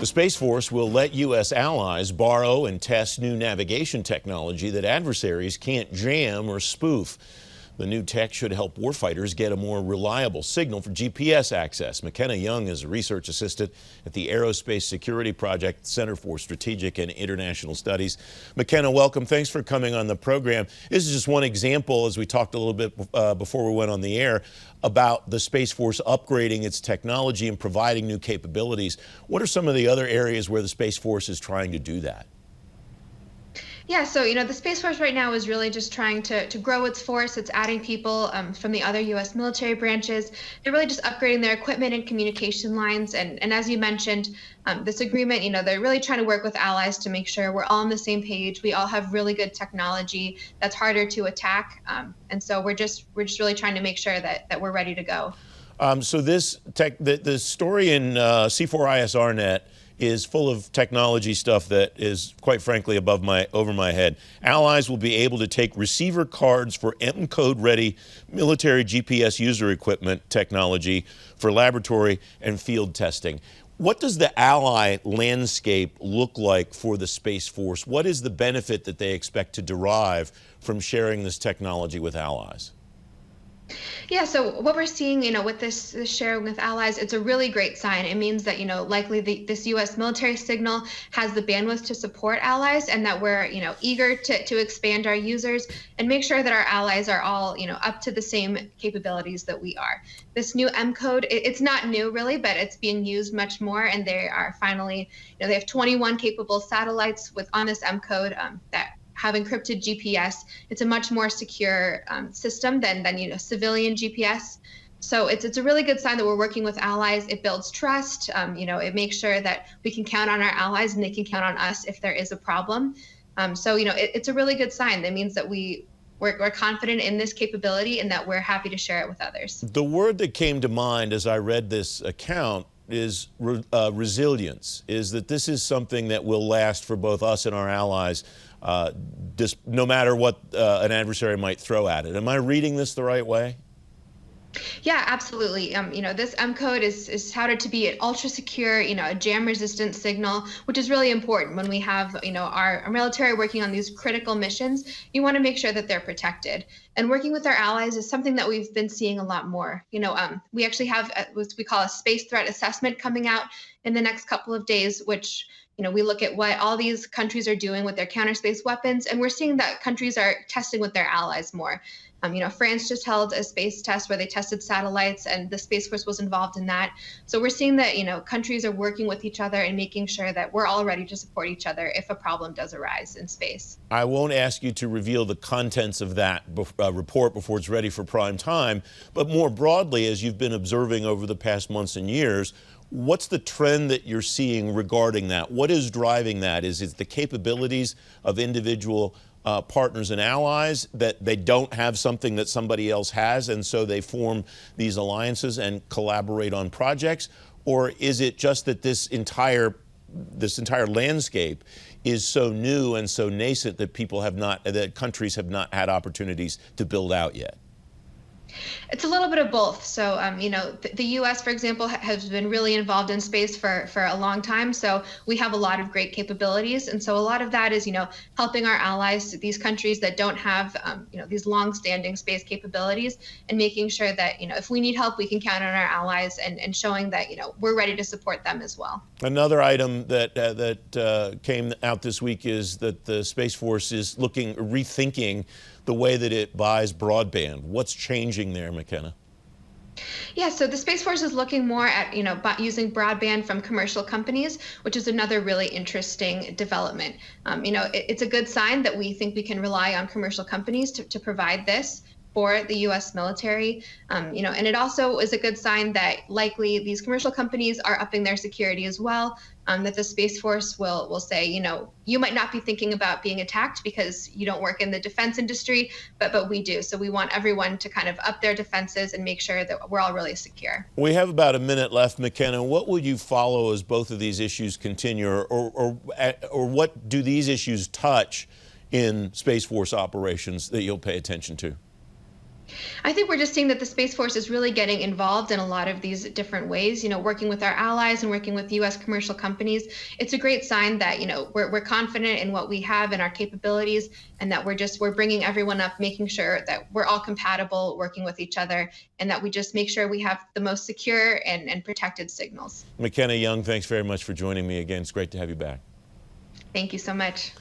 The Space Force will let U.S. allies borrow and test new navigation technology that adversaries can't jam or spoof. The new tech should help warfighters get a more reliable signal for GPS access. Makena Young is a research assistant at the Aerospace Security Project, Center for Strategic and International Studies. Makena, welcome. Thanks for coming on the program. This is just one example, as we talked a little bit before we went on the air, about the Space Force upgrading its technology and providing new capabilities. What are some of the other areas where the Space Force is trying to do that? Yeah, so the Space Force right now is really just trying to grow its force. It's adding people from the other U.S. military branches. They're really just upgrading their equipment and communication lines. And as you mentioned, this agreement, they're really trying to work with allies to make sure we're all on the same page. We all have really good technology that's harder to attack. And so we're just really trying to make sure that we're ready to go. So the story in C4ISRnet is full of technology stuff that is, quite frankly, over my head. Allies will be able to take receiver cards for M-code ready military GPS user equipment technology for laboratory and field testing. What does the ally landscape look like for the Space Force? What is the benefit that they expect to derive from sharing this technology with allies? Yeah, so what we're seeing, with this sharing with allies, it's a really great sign. It means that, likely this U.S. military signal has the bandwidth to support allies, and that we're, eager to expand our users and make sure that our allies are all, up to the same capabilities that we are. This new M code, it's not new really, but it's being used much more, and they are finally, they have 21 capable satellites on this M code that have encrypted GPS. It's a much more secure system than civilian GPS. So it's a really good sign that we're working with allies. It builds trust. It makes sure that we can count on our allies and they can count on us if there is a problem. So it's a really good sign. That means that we're confident in this capability and that we're happy to share it with others. The word that came to mind as I read this account is resilience, is that this is something that will last for both us and our allies, no matter what an adversary might throw at it. Am I reading this the right way? Yeah, absolutely. This M code is touted to be an ultra secure, a jam resistant signal, which is really important when we have, our military working on these critical missions. You want to make sure that they're protected. And working with our allies is something that we've been seeing a lot more. We actually have what we call a space threat assessment coming out in the next couple of days, which we look at what all these countries are doing with their counter space weapons, and we're seeing that countries are testing with their allies more. France just held a space test where they tested satellites, and the Space Force was involved in that. So we're seeing that, countries are working with each other and making sure that we're all ready to support each other if a problem does arise in space. I won't ask you to reveal the contents of that report before it's ready for prime time, but more broadly, as you've been observing over the past months and years, what's the trend that you're seeing regarding that? What is driving that? Is it the capabilities of individual partners and allies that they don't have something that somebody else has, and so they form these alliances and collaborate on projects? Or is it just that this entire landscape is so new and so nascent that countries have not had opportunities to build out yet? It's a little bit of both. So, the U.S., for example, has been really involved in space for a long time. So we have a lot of great capabilities. And so a lot of that is, helping our allies, these countries that don't have, these long-standing space capabilities, and making sure that, if we need help, we can count on our allies, and showing that, we're ready to support them as well. Another item that came out this week is that the Space Force is rethinking the way that it buys broadband. What's changing there, Makena? Yeah, so the Space Force is looking more at, using broadband from commercial companies, which is another really interesting development. It's a good sign that we think we can rely on commercial companies to provide this for the U.S. military, and it also is a good sign that likely these commercial companies are upping their security as well, that the Space Force will say, you might not be thinking about being attacked because you don't work in the defense industry, but we do. So we want everyone to kind of up their defenses and make sure that we're all really secure. We have about a minute left, Makena. What will you follow as both of these issues continue, or what do these issues touch in Space Force operations that you'll pay attention to? I think we're just seeing that the Space Force is really getting involved in a lot of these different ways, working with our allies and working with US commercial companies. It's a great sign that, we're confident in what we have and our capabilities, and that we're bringing everyone up, making sure that we're all compatible working with each other, and that we just make sure we have the most secure and protected signals. Makena Young, thanks very much for joining me again. It's great to have you back. Thank you so much.